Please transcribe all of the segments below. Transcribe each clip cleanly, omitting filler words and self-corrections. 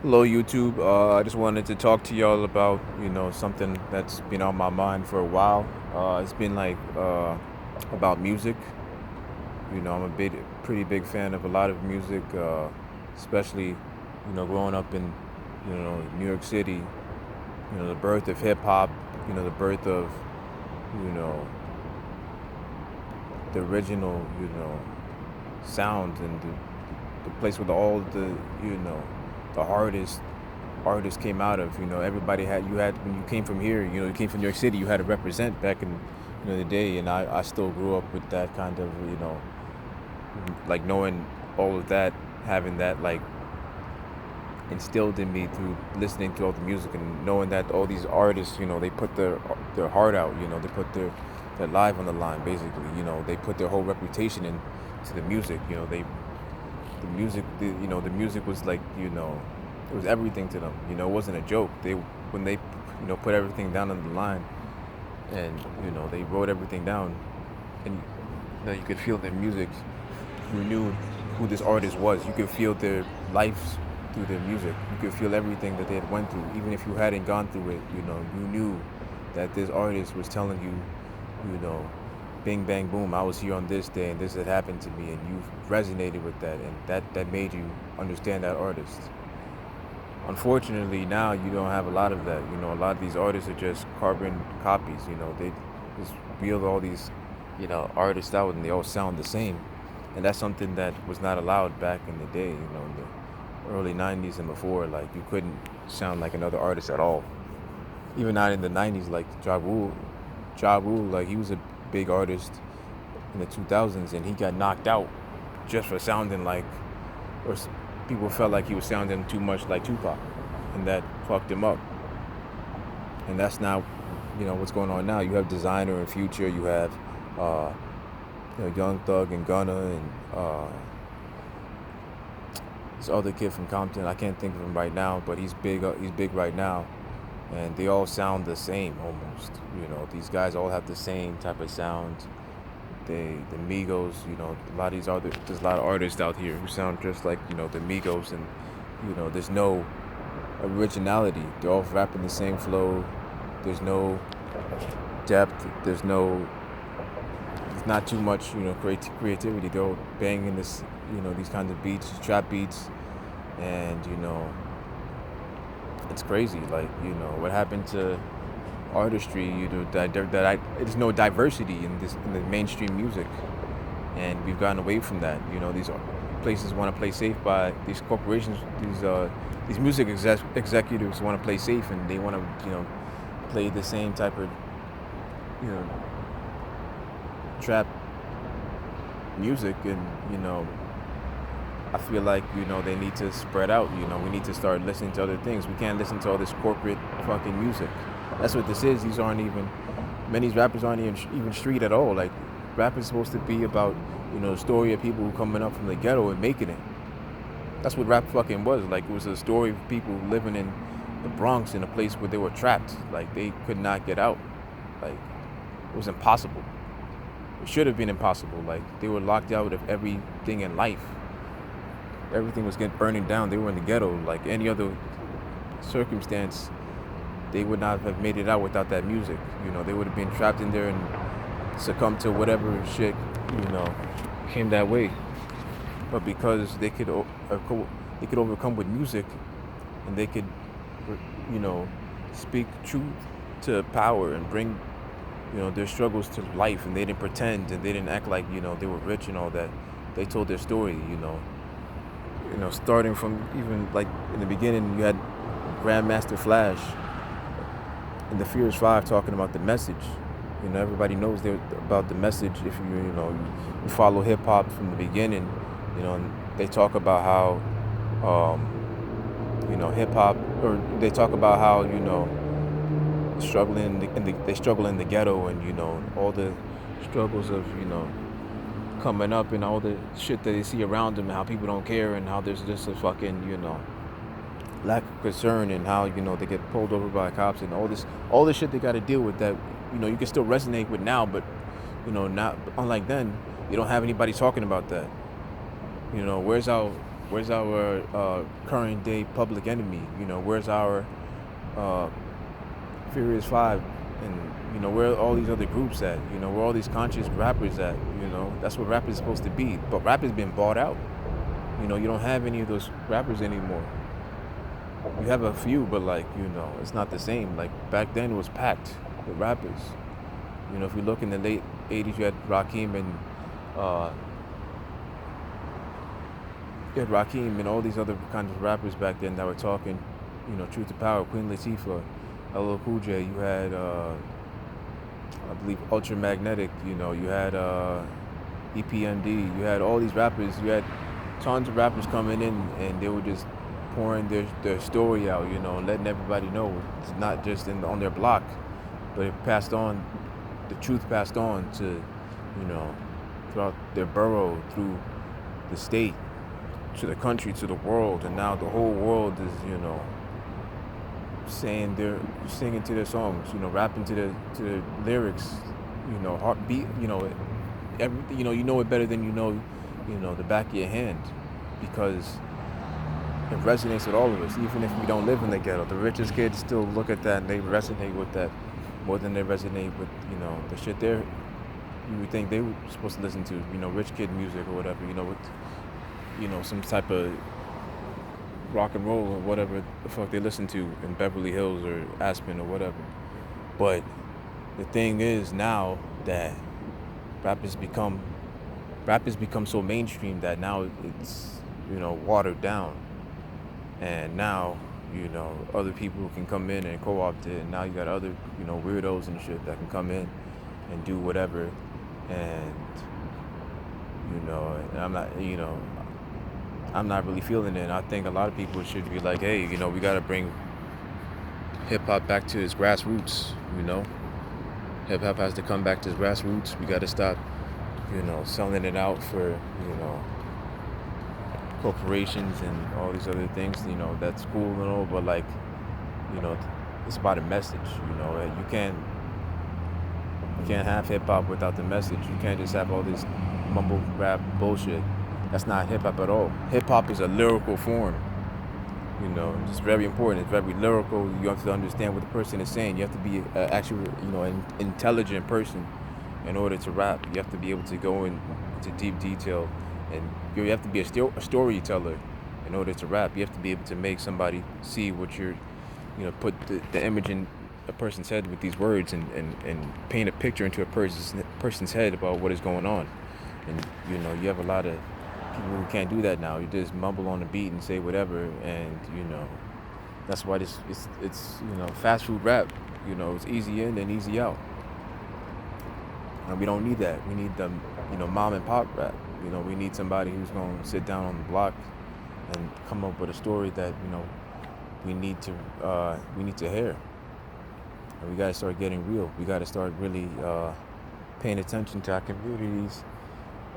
Hello, YouTube. I just wanted to talk to y'all about something that's been on my mind for a while. It's been about music. I'm a pretty big fan of a lot of music, especially growing up in New York City. The birth of hip hop. The birth of you know the original sound and the place where the hardest artists came out of. Everybody had when you came from here. You came from New York City. You had to represent back in the day, and I still grew up with that kind of like knowing all of that, having that like instilled in me through listening to all the music and knowing that all these artists, they put their heart out. They put their life on the line. Basically, they put their whole reputation into the music. The music was like it was everything to them. It wasn't a joke. They when they put everything down on the line, and they wrote everything down, and you could feel their music. You knew who this artist was. You could feel their lives through their music. You could feel everything that they had went through, even if you hadn't gone through it. You knew that this artist was telling you, you know, bing bang boom, I was here on this day and this had happened to me, and you resonated with that, and that made you understand that artist. Unfortunately, now you don't have a lot of that. A lot of these artists are just carbon copies. They just build all these artists out, and they all sound the same, and that's something that was not allowed back in the day. In the early '90s and before, like you couldn't sound like another artist at all. Even not in the '90s, like Ja Rule, like he was a big artist in the 2000s, and he got knocked out just for sounding like, or people felt like he was sounding too much like Tupac, and that fucked him up. And that's now, what's going on now. You have Designer and Future. You have, Young Thug and Gunna and this other kid from Compton. I can't think of him right now, but he's big. He's big right now, and they all sound the same almost. These guys all have the same type of sound. The Migos, a lot of there's a lot of artists out here who sound just like the Migos, and there's no originality. They're all rapping the same flow. There's no depth. There's not too much creativity. They're all banging these kinds of beats, trap beats, and it's crazy. Like what happened to artistry. There's no diversity in the mainstream music, and we've gotten away from that. These places want to play safe by these corporations. These music executives want to play safe, and they want to play the same type of you know trap music, and I feel like they need to spread out. We need to start listening to other things. We can't listen to all this corporate fucking music. That's what this is. These aren't even Many rappers aren't even street at all. Like rap is supposed to be about the story of people who coming up from the ghetto and making it. That's what rap fucking was. Like it was a story of people living in the Bronx in a place where they were trapped. Like they could not get out. Like it was impossible. It should have been impossible. Like they were locked out of everything in life. Everything was getting burning down. They were in the ghetto. Like any other circumstance, they would not have made it out without that music. They would have been trapped in there and succumbed to whatever shit, you know, came that way. But because they could overcome with music, and they could, you know, speak truth to power and bring, their struggles to life, and they didn't pretend and they didn't act like, they were rich and all that. They told their story. Starting from even like in the beginning, you had Grandmaster Flash and the Furious Five talking about the message. Everybody knows about the message. If you follow hip hop from the beginning, and they talk about how, hip hop, or they talk about how struggling they struggle in the ghetto, and all the struggles of coming up, and all the shit that they see around them, and how people don't care, and how there's just a fucking lack of concern, and how they get pulled over by cops, and all this shit they got to deal with that you can still resonate with now, but not unlike then. You don't have anybody talking about that. Where's our current day Public Enemy? Where's our uh, Furious Five? And where are all these other groups at? Where all these conscious rappers at? That's what rap is supposed to be. But rap has been bought out. You don't have any of those rappers anymore. You have a few, but like, it's not the same. Like back then, it was packed with rappers. If you look in the late '80s, uh, you had Rakim and all these other kinds of rappers back then that were talking, truth to power. Queen Latifah, LL Cool J. You had, I believe, Ultra Magnetic. You had EPMD. You had all these rappers. You had tons of rappers coming in, and they were just pouring their story out, letting everybody know it's not just on their block, but it passed on, the truth passed on to, throughout their borough, through the state, to the country, to the world, and now the whole world is, singing to their songs, rapping to the lyrics, heartbeat, everything, you know it better than the back of your hand, because it resonates with all of us, even if we don't live in the ghetto. The richest kids still look at that and they resonate with that more than they resonate with, the shit you would think they were supposed to listen to, rich kid music or whatever, with, some type of rock and roll or whatever the fuck they listen to in Beverly Hills or Aspen or whatever. But the thing is now that rap has become so mainstream that now it's, watered down. And now, other people can come in and co-opt it, and now you got other, weirdos and shit that can come in and do whatever. And, and I'm not really feeling it. And I think a lot of people should be like, hey, we got to bring hip hop back to its grassroots, Hip hop has to come back to its grassroots. We got to stop, selling it out for, corporations and all these other things, that's cool and all, but like, it's about a message, you can't have hip hop without the message. You can't just have all this mumble rap bullshit. That's not hip hop at all. Hip hop is a lyrical form, it's very important. It's very lyrical. You have to understand what the person is saying. You have to be an actual, an intelligent person in order to rap. You have to be able to go into deep detail. And you have to be a storyteller in order to rap. You have to be able to make somebody see what you're, put the image in a person's head with these words and paint a picture into a person's head about what is going on. And, you have a lot of people who can't do that now. You just mumble on the beat and say whatever. And, that's why it's fast food rap. It's easy in and easy out. And we don't need that. We need the, mom and pop rap. We need somebody who's going to sit down on the block and come up with a story that, we need to hear. And we got to start getting real. We got to start really paying attention to our communities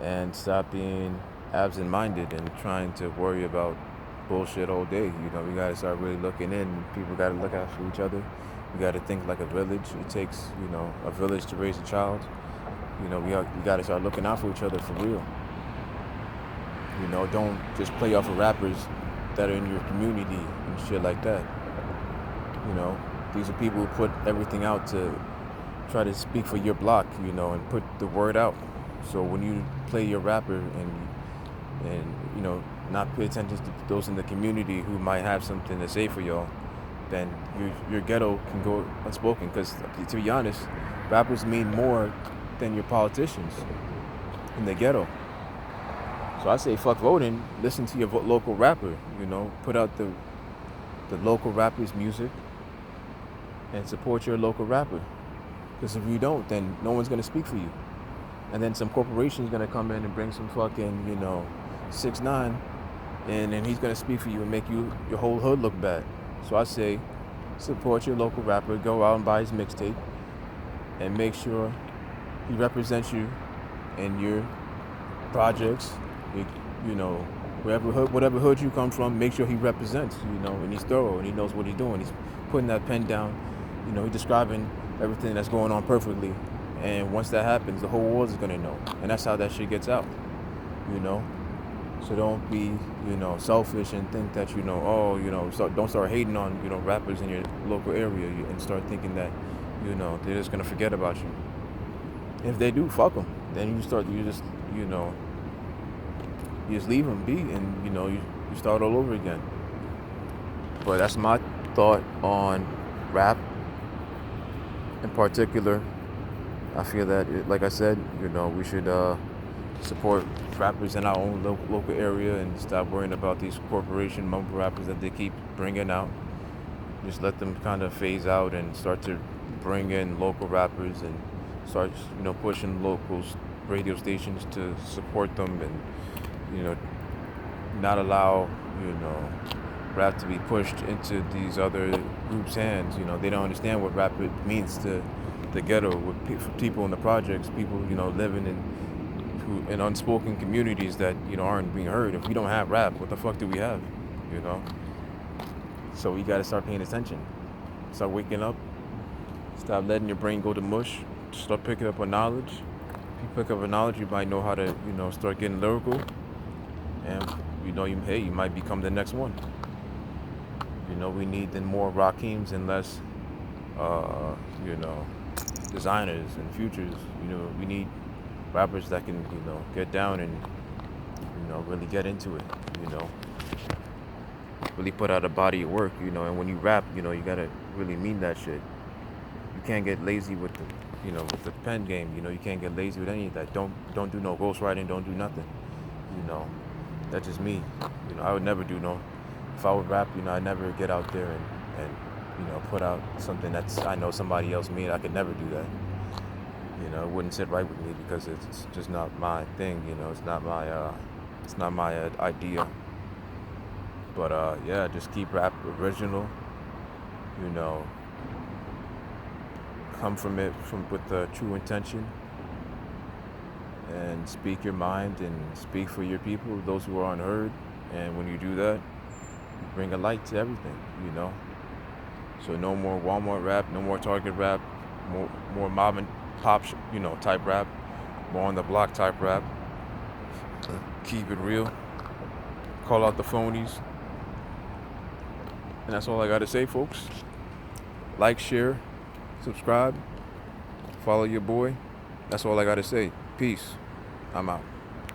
and stop being absent-minded and trying to worry about bullshit all day. We got to start really looking in. People got to look out for each other. We got to think like a village. It takes, a village to raise a child. We got to start looking out for each other for real. Don't just play off of rappers that are in your community and shit like that. These are people who put everything out to try to speak for your block, and put the word out. So when you play your rapper and not pay attention to those in the community who might have something to say for y'all, then your ghetto can go unspoken. Because to be honest, rappers mean more than your politicians in the ghetto. So I say fuck voting, listen to your local rapper, put out the local rapper's music and support your local rapper. Because if you don't, then no one's going to speak for you. And then some corporation's going to come in and bring some fucking, 6ix9ine, and then he's going to speak for you and make your whole hood look bad. So I say support your local rapper, go out and buy his mixtape, and make sure he represents you in your projects. Whatever hood you come from, make sure he represents, and he's thorough and he knows what he's doing. He's putting that pen down, he's describing everything that's going on perfectly. And once that happens, the whole world is gonna know. And that's how that shit gets out, So don't be, selfish and think that, don't start hating on, rappers in your local area and start thinking that, they're just gonna forget about you. If they do, fuck them. Then you know, you just leave them be, and you start all over again. But that's my thought on rap in particular. I feel that, like I said, we should support rappers in our own local area and stop worrying about these corporation mumble rappers that they keep bringing out. Just let them kind of phase out and start to bring in local rappers and start, pushing locals radio stations to support them and, you know, not allow, you know, rap to be pushed into these other groups' hands. They don't understand what rap means to the ghetto, with people in the projects, people, living in unspoken communities that, aren't being heard. If we don't have rap, what the fuck do we have? You know? So we gotta start paying attention. Start waking up. Stop letting your brain go to mush. Start picking up on knowledge. If you pick up on knowledge, you might know how to, start getting lyrical. And you might become the next one. We need then more Rakims and less, designers and futures. We need rappers that can, get down and, really get into it. You know, really put out a body of work. And when you rap, you gotta really mean that shit. You can't get lazy with the pen game. You can't get lazy with any of that. Don't do no ghostwriting. Don't do nothing. That's just me. I would never do no. If I would rap, I'd never get out there and put out something that's I know somebody else made. I could never do that. It wouldn't sit right with me because it's just not my thing. It's not my idea. But yeah, just keep rap original. You know, come from it with the true intention, and speak your mind and speak for your people, those who are unheard. And when you do that, you bring a light to everything. So no more Walmart rap, no more Target rap, more mom and pop, type rap, more on the block type rap. Keep it real. Call out the phonies. And that's all I gotta say, folks. Like, share, subscribe, follow your boy. That's all I gotta say. Peace. I'm out.